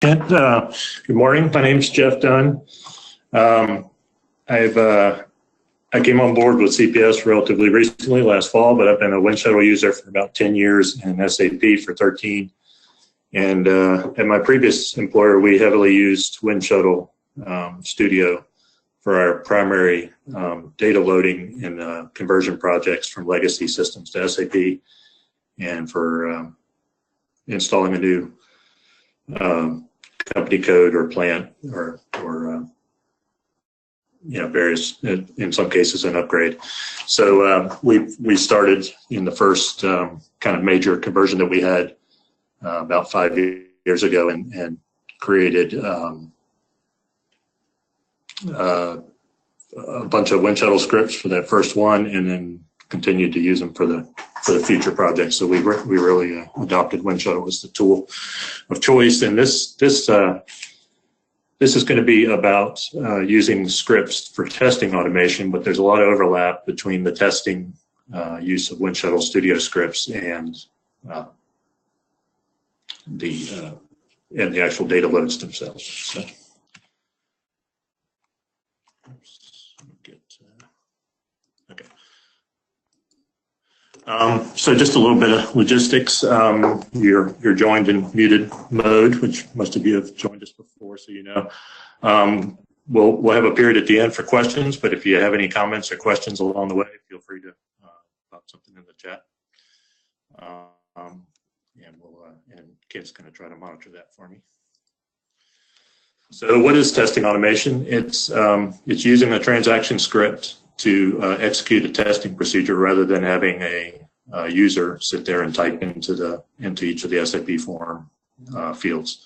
Good morning. My name is Jeff Dunn. I came on board with CPS relatively recently, last fall, but I've been a WINSHUTTLE user for about 10 years and SAP for 13. And at my previous employer, we heavily used WINSHUTTLE Studio for our primary data loading and conversion projects from legacy systems to SAP, and for installing a new company code or plant or various, in some cases, an upgrade. So we started in the first kind of major conversion that we had about 5 years ago, and created a bunch of WINSHUTTLE scripts for that first one, and then continued to use them for the future projects. So we really adopted WINSHUTTLE as the tool of choice. And this is going to be about using scripts for testing automation, but there's a lot of overlap between the testing use of WINSHUTTLE Studio scripts and the actual data loads themselves. So. So just a little bit of logistics. You're joined in muted mode, which most of you have joined us before, so you know. We'll have a period at the end for questions, but if you have any comments or questions along the way, feel free to pop something in the chat. And Kit's going to try to monitor that for me. So what is testing automation? It's using a transaction script to execute a testing procedure rather than having a user sit there and type into each of the SAP form fields.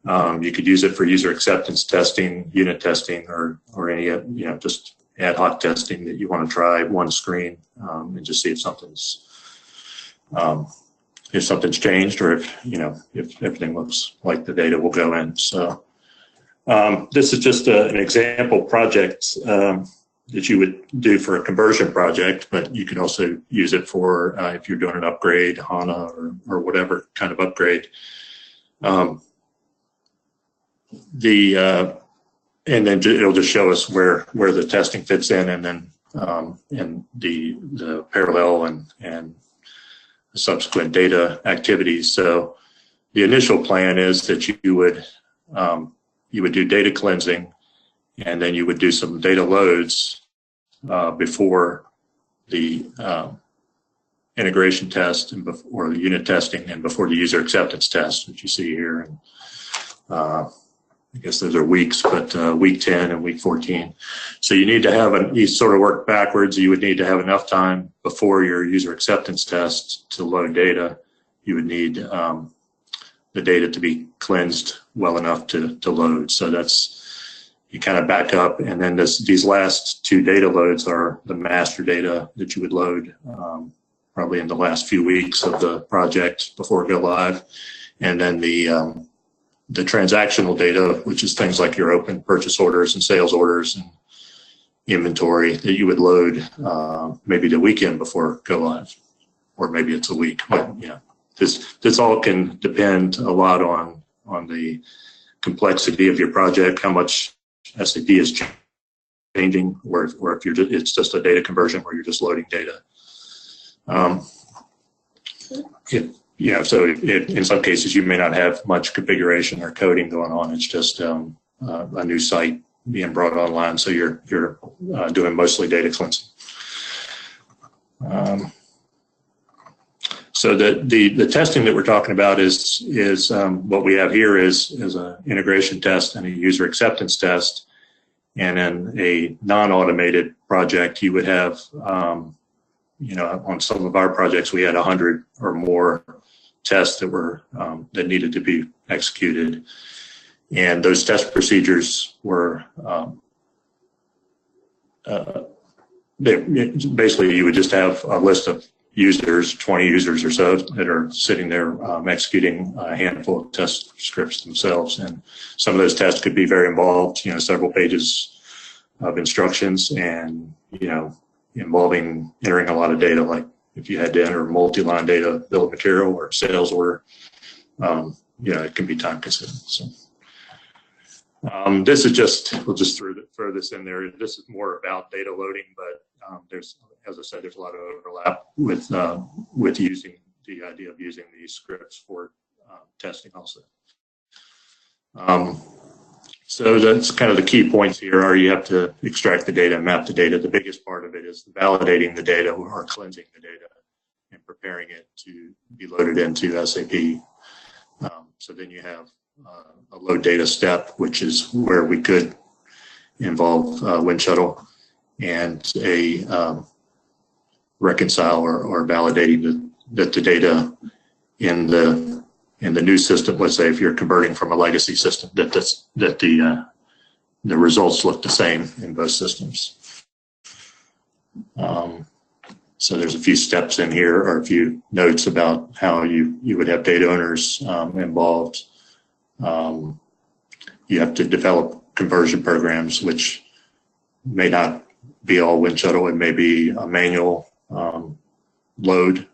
You could use it for user acceptance testing, unit testing, or any just ad hoc testing that you want to try one screen and just see if something's changed, or if everything looks like the data will go in. So this is just an example project that you would do for a conversion project, but you can also use it for if you're doing an upgrade, HANA or whatever kind of upgrade. And then it'll just show us where the testing fits in, and then and the parallel and the subsequent data activities. So the initial plan is that you would do data cleansing, and then you would do some data loads before the integration test or the unit testing, and before the user acceptance test, which you see here. And I guess those are weeks, but week 10 and week 14. So you need to you sort of work backwards. You would need to have enough time before your user acceptance test to load data. You would need the data to be cleansed well enough to load. So you kind of back up, and then these last two data loads are the master data that you would load probably in the last few weeks of the project before go live, and then the transactional data, which is things like your open purchase orders and sales orders and inventory, that you would load maybe the weekend before go live, or maybe it's a week. But this all can depend a lot on the complexity of your project, how much SAP is changing, or if it's just a data conversion where you're just loading data. So in some cases you may not have much configuration or coding going on. It's just a new site being brought online, so you're doing mostly data cleansing. So the testing that we're talking about is what we have here is an integration test and a user acceptance test. And in a non-automated project, you would have, on some of our projects, we had 100 or more tests that needed to be executed. And those test procedures were basically, you would just have a list of users, 20 users or so, that are sitting there executing a handful of test scripts themselves. And some of those tests could be very involved, several pages of instructions, and, involving entering a lot of data, like if you had to enter multi-line data, bill of material or sales order, it can be time consuming. So this is just, we'll just throw this in there. This is more about data loading, but there's, as I said, there's a lot of overlap with using the idea of using these scripts for testing also. So that's kind of the key points here are you have to extract the data and map the data. The biggest part of it is validating the data or cleansing the data and preparing it to be loaded into SAP. So then you have a load data step, which is where we could involve WINSHUTTLE and a reconcile or validating that the data in the new system, let's say if you're converting from a legacy system, that the results look the same in both systems. So there's a few steps in here or a few notes about how you would have data owners involved. You have to develop conversion programs, which may not be all WINSHUTTLE. It may be a manual load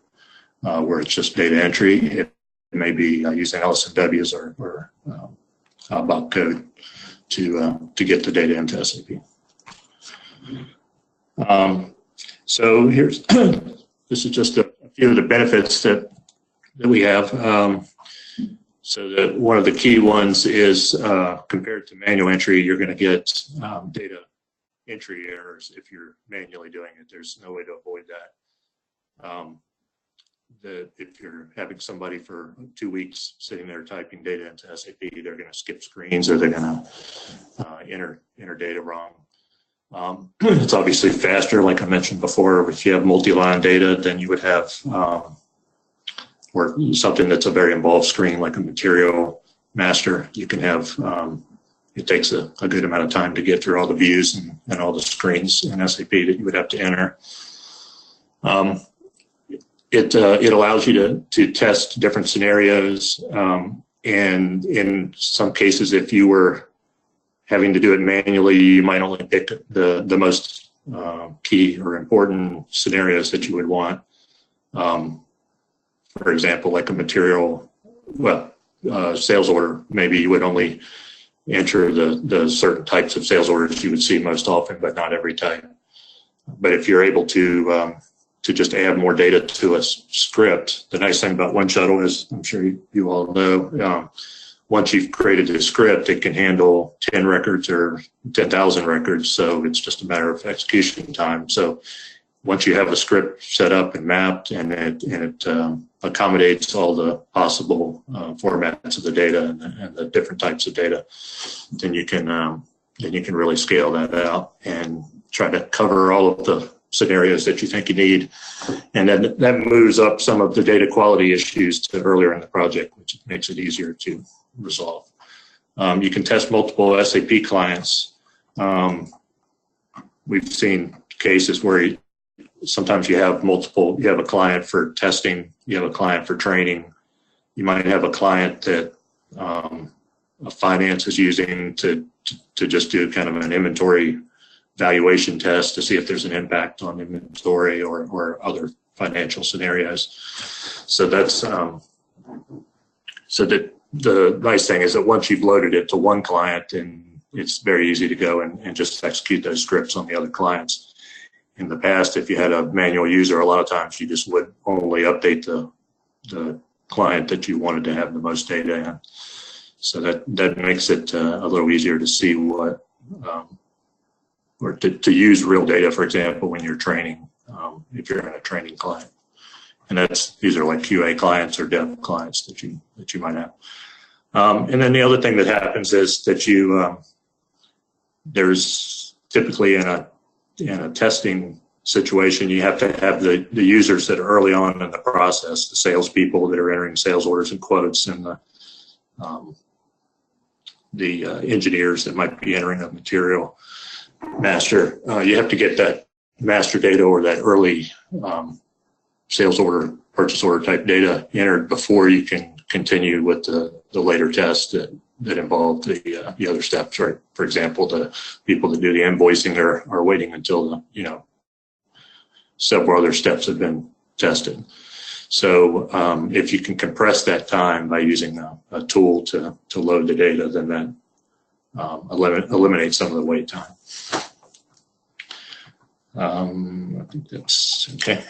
where it's just data entry. It may be using LSMWs or bot code to get the data into SAP. So here's this is just a few of the benefits that we have. So one of the key ones is compared to manual entry, you're going to get data entry errors if you're manually doing it. There's no way to avoid that. If you're having somebody for 2 weeks sitting there typing data into SAP, they're going to skip screens or they're going to enter data wrong. It's obviously faster, like I mentioned before. If you have multi-line data, then you would have or something that's a very involved screen like a material master. You can have, it takes a good amount of time to get through all the views and all the screens in SAP that you would have to enter. It allows you to test different scenarios, and in some cases, if you were having to do it manually, you might only pick the most key or important scenarios that you would want. For example, like a material, sales order, maybe you would only enter the certain types of sales orders you would see most often, but not every type. But if you're able to just add more data to a script, the nice thing about WINSHUTTLE is, I'm sure you all know, once you've created a script, it can handle 10 records or 10,000 records. So it's just a matter of execution time. So once you have a script set up and mapped and it accommodates all the possible formats of the data and the different types of data, then you can really scale that out and try to cover all of the scenarios that you think you need. And then that moves up some of the data quality issues to earlier in the project, which makes it easier to resolve. You can test multiple SAP clients. We've seen cases where sometimes you have a client for testing, you have a client for training, you might have a client that finance is using to just do kind of an inventory valuation test to see if there's an impact on inventory or other financial scenarios. So that's so that the nice thing is that once you've loaded it to one client, and it's very easy to go and just execute those scripts on the other clients. In the past, if you had a manual user, a lot of times you just would only update the client that you wanted to have the most data in. So that makes it a little easier to see what or to use real data, for example, when you're training, if you're in a training client. And these are like QA clients or dev clients that you might have. And then the other thing that happens is that there's typically in a testing situation, you have to have the users that are early on in the process, the salespeople that are entering sales orders and quotes, and the engineers that might be entering a material master. You have to get that master data or that early sales order, purchase order type data entered before you can continue with the later tests that involve the other steps, right? For example, the people that do the invoicing are waiting until several other steps have been tested. So if you can compress that time by using a tool to load the data, then that eliminates some of the wait time. I think that's okay.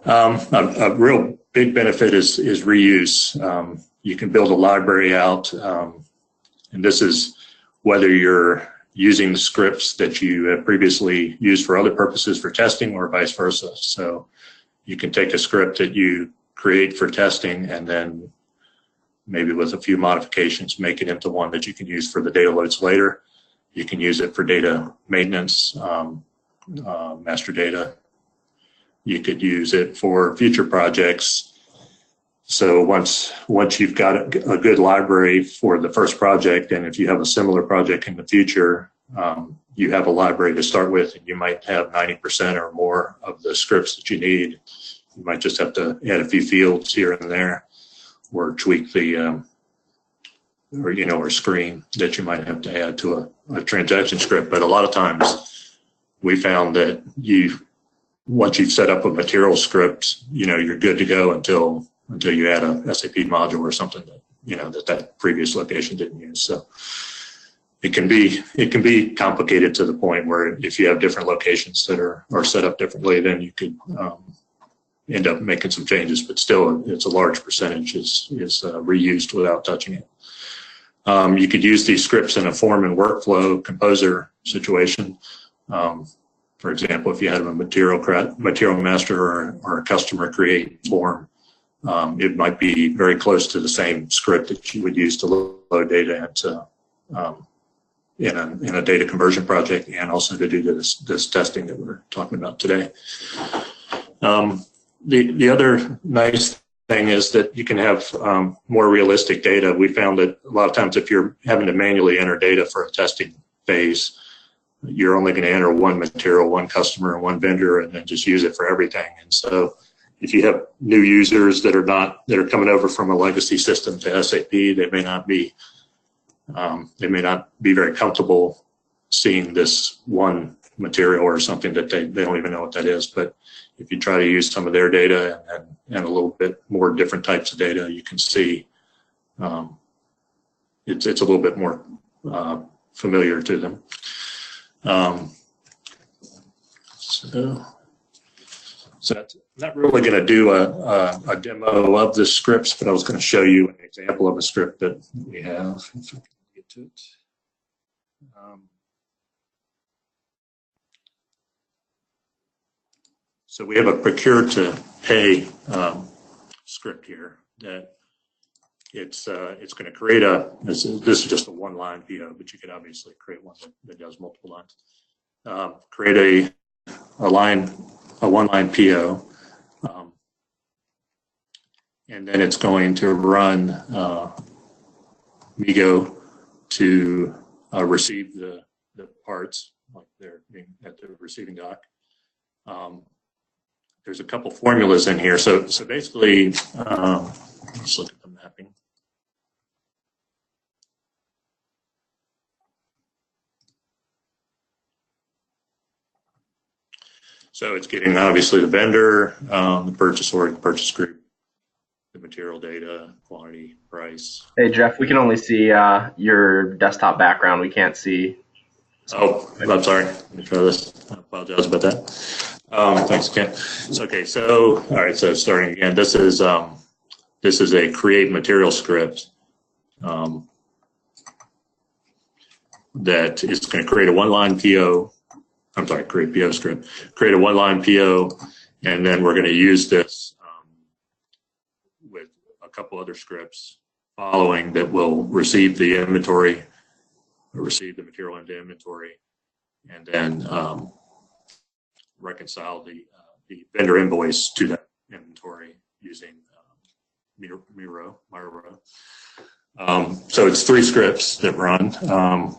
A real big benefit is reuse. You can build a library out, and this is whether you're using the scripts that you have previously used for other purposes for testing or vice versa. So you can take a script that you create for testing and then maybe with a few modifications make it into one that you can use for the data loads later. You can use it for data maintenance, master data. You could use it for future projects. So once you've got a good library for the first project, and if you have a similar project in the future, you have a library to start with, and you might have 90% or more of the scripts that you need. You might just have to add a few fields here and there, or tweak the or screen that you might have to add to a transaction script. But a lot of times we found that once you've set up a material script, you're good to go until you add a SAP module or something that that previous location didn't use. So it can be complicated to the point where if you have different locations that are set up differently, then you could end up making some changes. But still, it's a large percentage is reused without touching it. You could use these scripts in a form and workflow composer situation. For example, if you had a material master or a customer create form, it might be very close to the same script that you would use to load data into in a data conversion project, and also to do this testing that we're talking about today. The other nice thing is that you can have more realistic data. We found that a lot of times if you're having to manually enter data for a testing phase, you're only going to enter one material, one customer, and one vendor, and then just use it for everything. And so if you have new users that are coming over from a legacy system to SAP, they may not be very comfortable seeing this one material or something that they don't even know what that is. But if you try to use some of their data and a little bit more different types of data, you can see it's a little bit more familiar to them. So I'm not really going to do a demo of the scripts, but I was going to show you an example of a script that we have. If I can get to it. So we have a procure to pay script here that it's going to create this is just a one-line PO, but you could obviously create one that does multiple lines. Create a one-line PO, and then it's going to run Migo to receive the parts, like they're at the receiving dock. There's a couple formulas in here. So basically, let's look at the mapping. So it's getting obviously the vendor, the purchase order, the purchase group, the material data, quantity, price. Hey Jeff, we can only see your desktop background. We can't see. Oh, I'm sorry. Let me try this. I apologize about that. Thanks, Ken. It's okay. So, all right. So starting again, this is a create material script that is going to create a one-line PO. I'm sorry, create PO script. Create a one-line PO, and then we're going to use this with a couple other scripts following that will receive the inventory, or receive the material into inventory, and then reconcile the vendor invoice to that inventory using Miro. So it's three scripts that run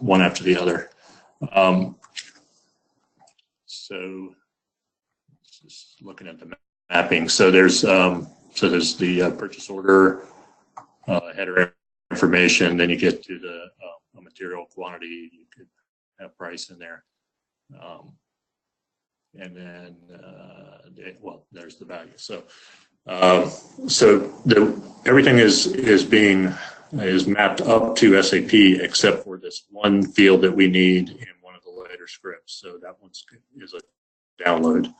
one after the other. So just looking at the mapping. So there's the purchase order, header information. Then you get to the material quantity. You could have price in there. and then well, there's the value. So everything is mapped up to SAP except for this one field that we need in one of the later scripts. So that one is a download,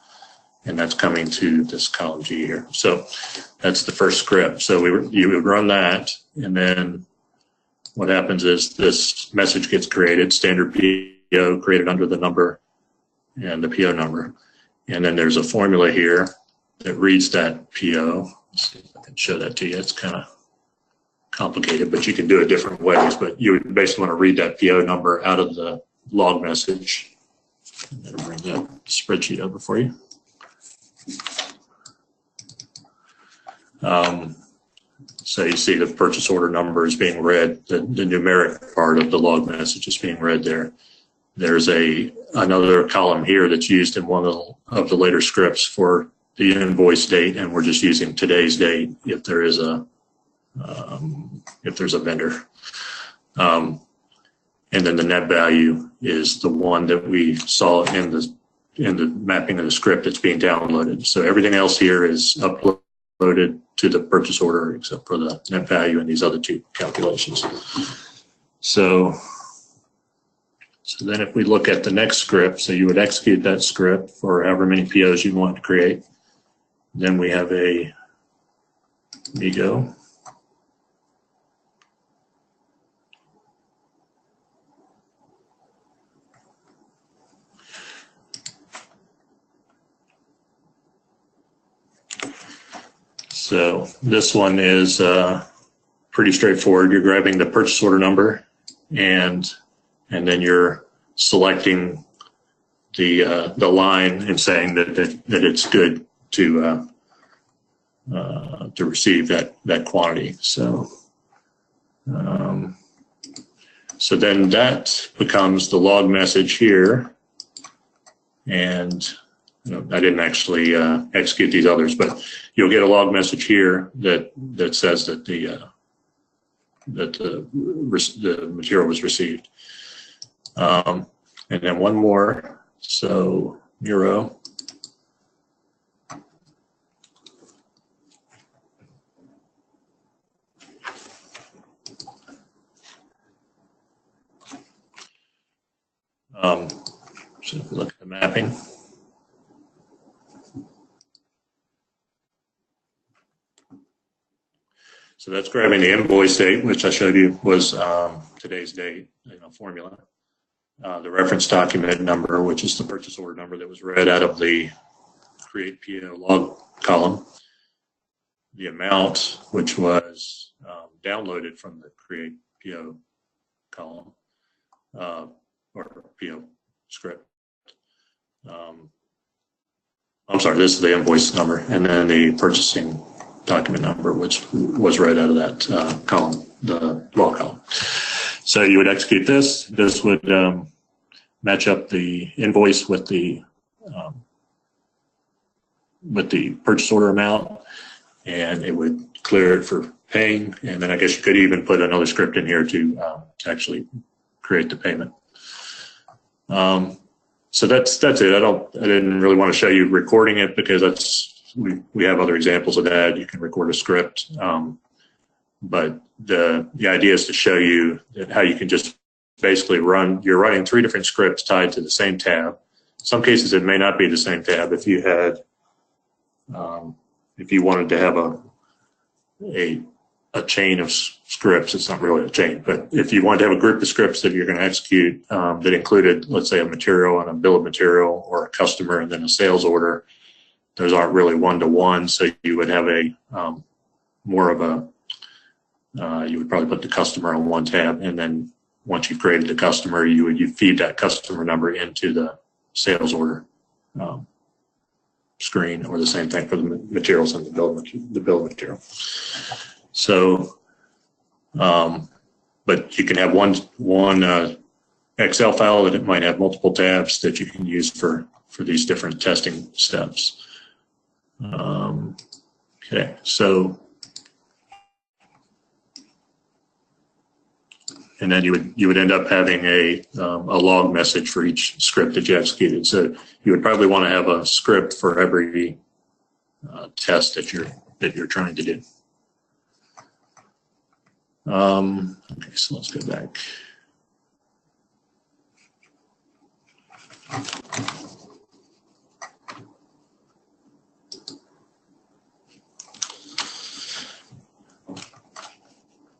and that's coming to this column G here. So that's the first script. So you would run that, and then what happens is this message gets created, standard PO created under the number and the PO number. And then there's a formula here that reads that PO. Let's see if I can show that to you. It's kind of complicated, but you can do it different ways. But you would basically want to read that PO number out of the log message. I'm going to bring that spreadsheet over for you. So you see the purchase order number is being read, the numeric part of the log message is being read there. There's another column here that's used in one of the later scripts for the invoice date, and we're just using today's date if there is if there's a vendor. And then the net value is the one that we saw in the mapping of the script that's being downloaded. So everything else here is uploaded to the purchase order except for the net value and these other two calculations. So then if we look at the next script, so you would execute that script for however many POs you want to create. Then we have a Migo. So this one is pretty straightforward. You're grabbing the purchase order number and then you're selecting the line and saying that it's good to receive that quantity. So so then that becomes the log message here, and I didn't actually execute these others, but you'll get a log message here that says that the material was received. And then one more, so Miro. So if we look at the mapping. So that's grabbing the invoice date, which I showed you was today's date, formula. The reference document number, which is the purchase order number that was read out of the create PO log column. The amount, which was downloaded from the create PO column or PO script. I'm sorry, this is the invoice number, and then the purchasing document number, which was read out of that column, the log column. So you would execute this. This would match up the invoice with the purchase order amount, and it would clear it for paying. And then I guess you could even put another script in here to actually create the payment. So that's it. I didn't really want to show you recording it because we have other examples of that. You can record a script, but the idea is to show you how you can just basically you're running 3 different scripts tied to the same tab. In some cases, it may not be the same tab. If you had, if you wanted to have a chain of scripts, it's not really a chain, but if you wanted to have a group of scripts that you're going to execute that included, let's say, a material and a bill of material, or a customer and then a sales order, those aren't really one-to-one. So you would have more of a, you would probably put the customer on one tab, and then once you've created the customer, you feed that customer number into the sales order screen, or the same thing for the materials and the bill of material. So, but you can have one Excel file that it might have multiple tabs that you can use for these different testing steps. Okay, so and then you would end up having a log message for each script that you executed. So you would probably want to have a script for every test that you're trying to do. Okay, so let's go back.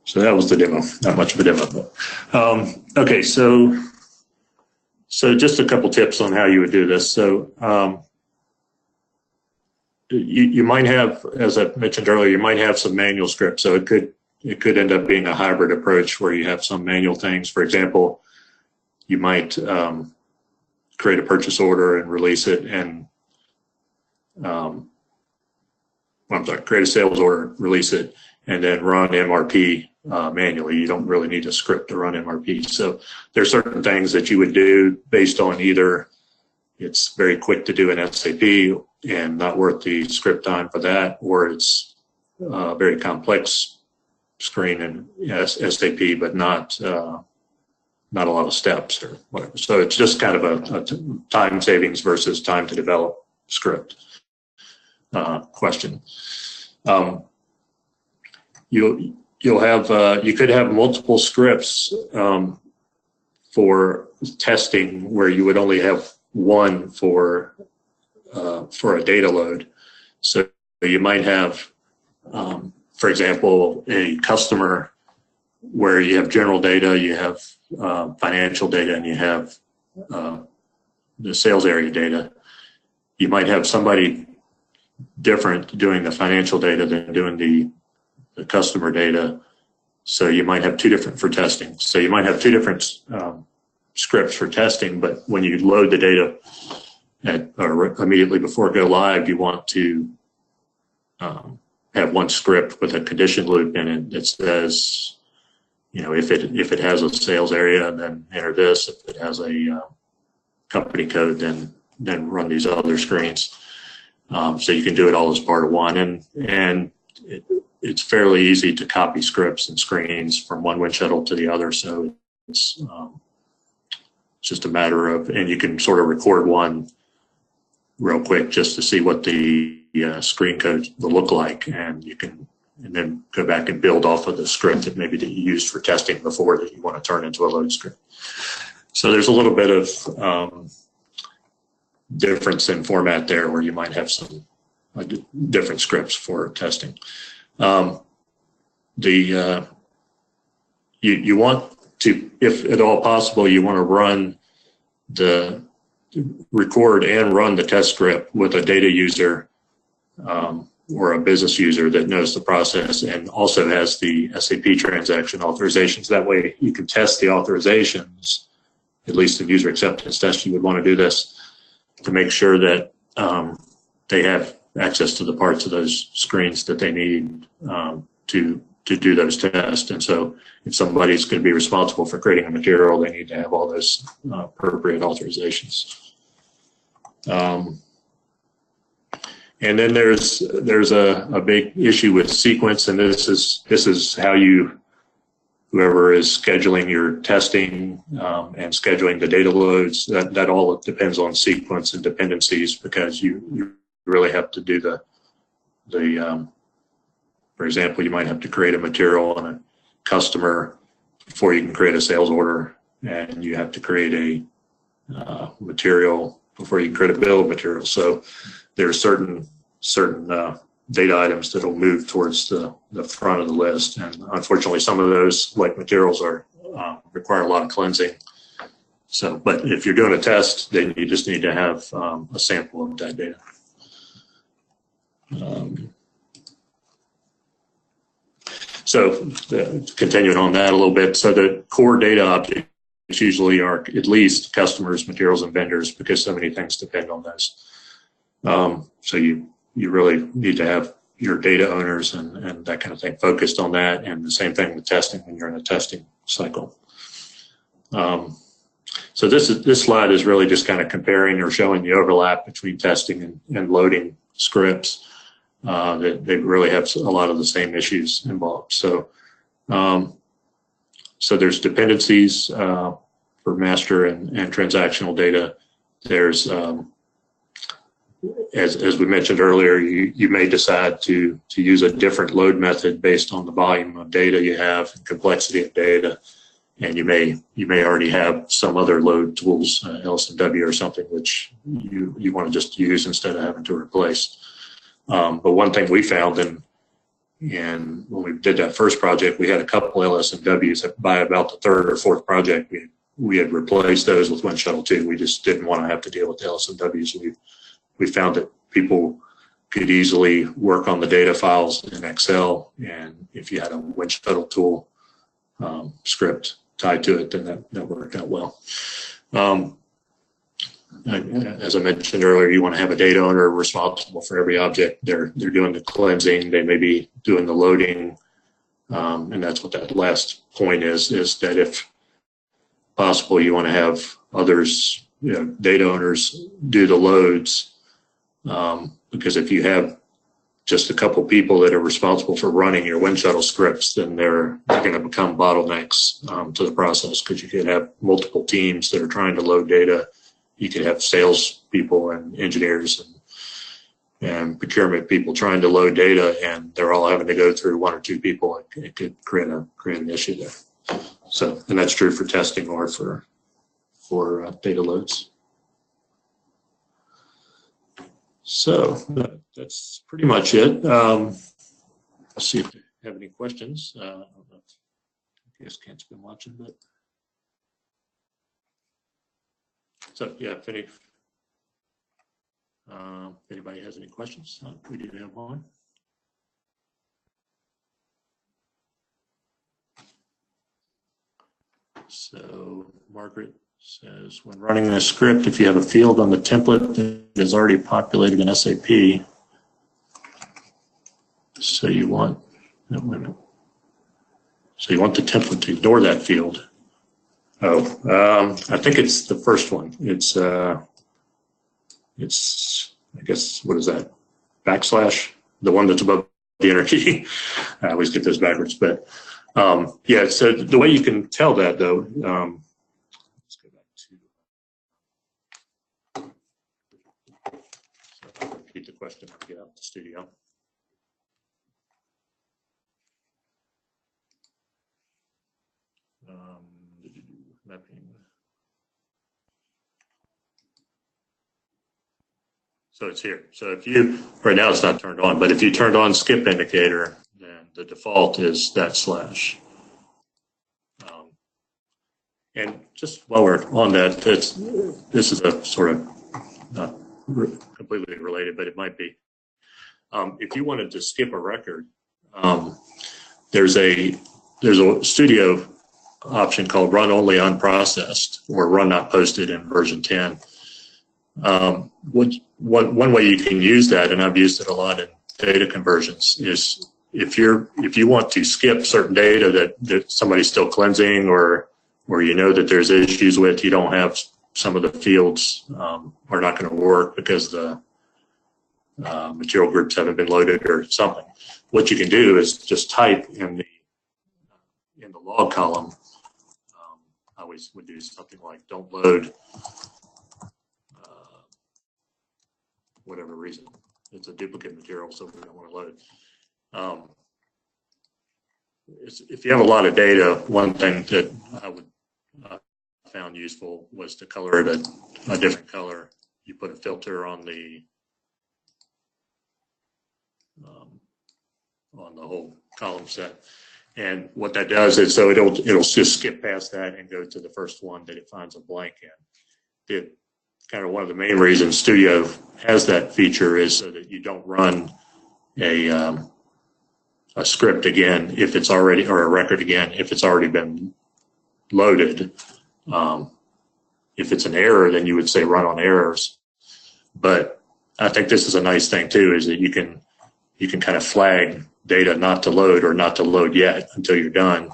So that was the demo. Not much of a demo, but okay. So just a couple tips on how you would do this. So you might have, as I mentioned earlier, you might have some manual scripts. So it could end up being a hybrid approach where you have some manual things. For example, you might create a purchase order and release it, and create a sales order, release it, and then run MRP manually. You don't really need a script to run MRP. So there's certain things that you would do based on either it's very quick to do in SAP and not worth the script time for that, or it's very complex screen in SAP, but not a lot of steps or whatever. So it's just kind of a time savings versus time to develop script question. You could have multiple scripts for testing where you would only have one for a data load. So you might have, for example, a customer where you have general data, you have financial data, and you have the sales area data. You might have somebody different doing the financial data than doing the customer data. So you might have two different for testing. So you might have two different scripts for testing, but when you load the data or immediately before go live, you want to have one script with a condition loop in it that says, if it has a sales area, then enter this. If it has a company code, then run these other screens. So you can do it all as part of one, and it's fairly easy to copy scripts and screens from one WINSHUTTLE to the other. So it's just a matter of, and you can sort of record one real quick just to see what the screen code will look like, and then go back and build off of the script that maybe that you used for testing before that you want to turn into a load script. So there's a little bit of difference in format there where you might have some different scripts for testing. You want to, if at all possible, you want to record and run the test script with a data user or a business user that knows the process and also has the SAP transaction authorizations. That way you can test the authorizations, at least in user acceptance tests. You would want to do this to make sure that they have access to the parts of those screens that they need to do those tests. And so if somebody's going to be responsible for creating a material, they need to have all those appropriate authorizations. And then there's a big issue with sequence, and this is how whoever is scheduling your testing and scheduling the data loads, that all depends on sequence and dependencies, because you really have to do for example, you might have to create a material on a customer before you can create a sales order, and you have to create a material before you can create a bill of materials. So there are certain data items that will move towards the front of the list, and unfortunately some of those, like materials, require a lot of cleansing. So, but if you're doing a test, then you just need to have a sample of that data. So continuing on that a little bit, so the core data objects usually are at least customers, materials, and vendors, because so many things depend on those. So you really need to have your data owners and that kind of thing focused on that, and the same thing with testing when you're in a testing cycle. So this slide is really just kind of comparing or showing the overlap between testing and loading scripts. That they really have a lot of the same issues involved. So So there's dependencies for master and transactional data. There's, as we mentioned earlier, you may decide to use a different load method based on the volume of data you have and complexity of data. And you may already have some other load tools, LSMW or something, which you want to just use instead of having to replace. But one thing we found, and when we did that first project, we had a couple LSMWs. By about the third or fourth project, we had replaced those with WINSHUTTLE 2. We just didn't want to have to deal with the LSMWs. We found that people could easily work on the data files in Excel, and if you had a WINSHUTTLE tool script tied to it, then that worked out well. As I mentioned earlier, you want to have a data owner responsible for every object. They're doing the cleansing, they may be doing the loading, and that's what that last point is that if possible, you want to have others, data owners, do the loads, because if you have just a couple people that are responsible for running your WINSHUTTLE scripts, then they're going to become bottlenecks to the process, because you could have multiple teams that are trying to load data. You could have sales people and engineers and procurement people trying to load data, and they're all having to go through one or two people. It could create an issue there. So, and that's true for testing or for data loads. So that's pretty much it. Let's see if you have any questions. I don't know if you guys can't been watching, but so yeah, if anybody has any questions, we do have one. So Margaret says, when running a script, if you have a field on the template that is already populated in SAP, so you want the template to ignore that field. I think it's the first one. It's I guess, what is that? Backslash, the one that's above the enter key. I always get those backwards, but yeah. So the way you can tell that, though. Let's go back to. So I'll repeat the question. I'll get out the studio. Mapping. So it's here. So if you, right now it's not turned on, but if you turned on skip indicator, then the default is that slash. And just while we're on that, this is a sort of not completely related, but it might be. If you wanted to skip a record, there's a studio option called run only unprocessed, or run not posted in version 10. One way you can use that, and I've used it a lot in data conversions, is if you want to skip certain data that somebody's still cleansing, or you know that there's issues with, you don't have some of the fields are not going to work because the material groups haven't been loaded or something. What you can do is just type in the log column. I always would do something like don't load, whatever reason. It's a duplicate material, so we don't want to load. If you have a lot of data, one thing that I would found useful was to color it a different color. You put a filter on the whole column set, and what that does is, so it'll just skip past that and go to the first one that it finds a blank in. Kind of one of the main reasons Studio has that feature is so that you don't run a script again if it's already, or a record again if it's already been loaded. If it's an error, then you would say run on errors. But I think this is a nice thing too, is that you can kind of flag data not to load or not to load yet until you're done,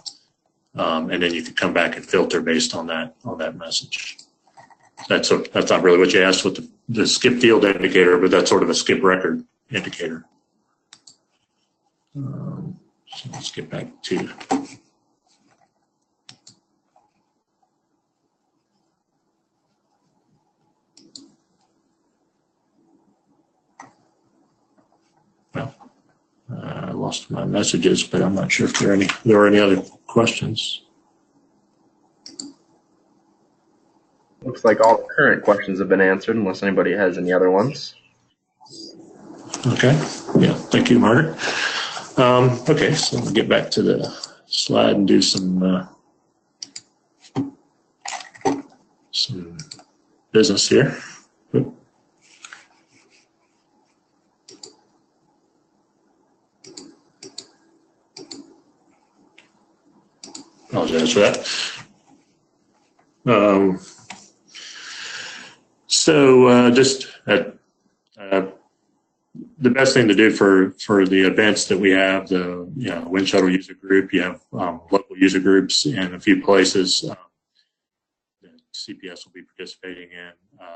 and then you can come back and filter based on that message. That's not really what you asked with the skip field indicator, but that's sort of a skip record indicator. So let's get back to I lost my messages, but I'm not sure if there are any other questions. Looks like all the current questions have been answered, unless anybody has any other ones. Okay. Yeah. Thank you, Margaret. Okay, so we'll get back to the slide and do some business here. Apologize for that. The best thing to do for the events that we have, the WINSHUTTLE user group, you have local user groups in a few places that CPS will be participating in.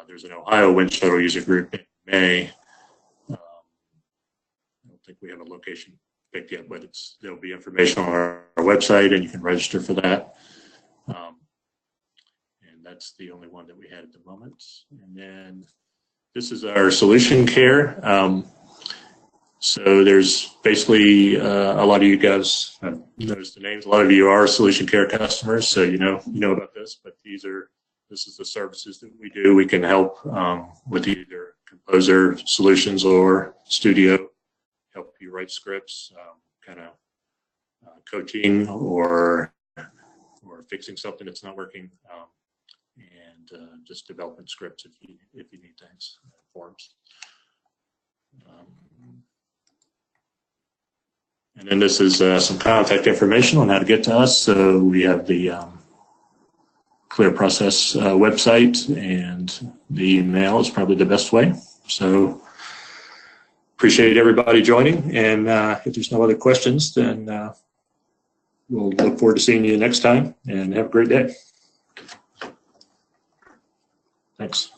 There's an Ohio WINSHUTTLE user group in May. I don't think we have a location picked yet, but there'll be information on our website, and you can register for that. And that's the only one that we had at the moment. And then this is our solution care. So there's basically a lot of you guys have noticed the names. A lot of you are solution care customers, so you know about this. But this is the services that we do. We can help with either composer solutions or studio, help you write scripts, kind of coaching or fixing something that's not working, and just developing scripts if you need things, forms. And then this is some contact information on how to get to us. So we have the Clear Process website, and the email is probably the best way. So appreciate everybody joining. And if there's no other questions, then we'll look forward to seeing you next time, and have a great day. Thanks.